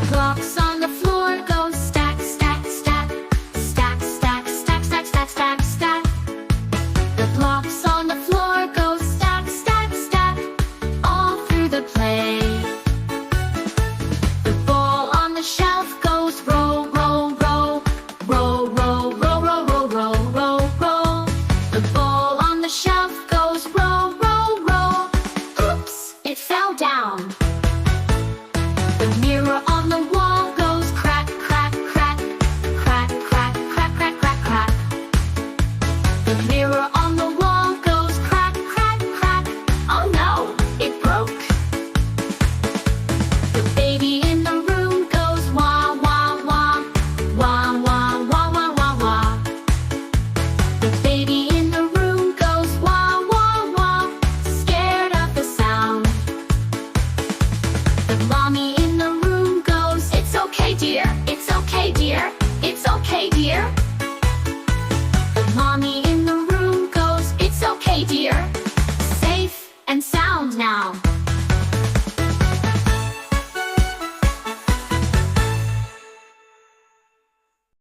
blocks on the floor go stack, stack, stack. Stack, stack, stack, stack, stack, stack, stack. The blocks on the floor go stack, stack, stack. All through the play. The ball on the shelf goes roll, roll, roll. Roll, roll, roll, roll, roll, roll, roll, roll. The ball on the shelf goes roll, roll, roll. Oops, it fell down. The mirror on the wall goes crack, crack, crack. Crack, crack, crack, crack, crack, crack. The mirror on the wall goes crack, crack, crack. Oh no, it broke. The baby in the room goes wah, wah, wah. Wah, wah, wah, wah, wah, wah. The baby in the room goes wah, wah, wah. Scared of the sound. The mommy in the room goes, it's okay, dear. It's okay, dear. It's okay, dear. The mommy in the room goes, it's okay, dear. Safe and sound now.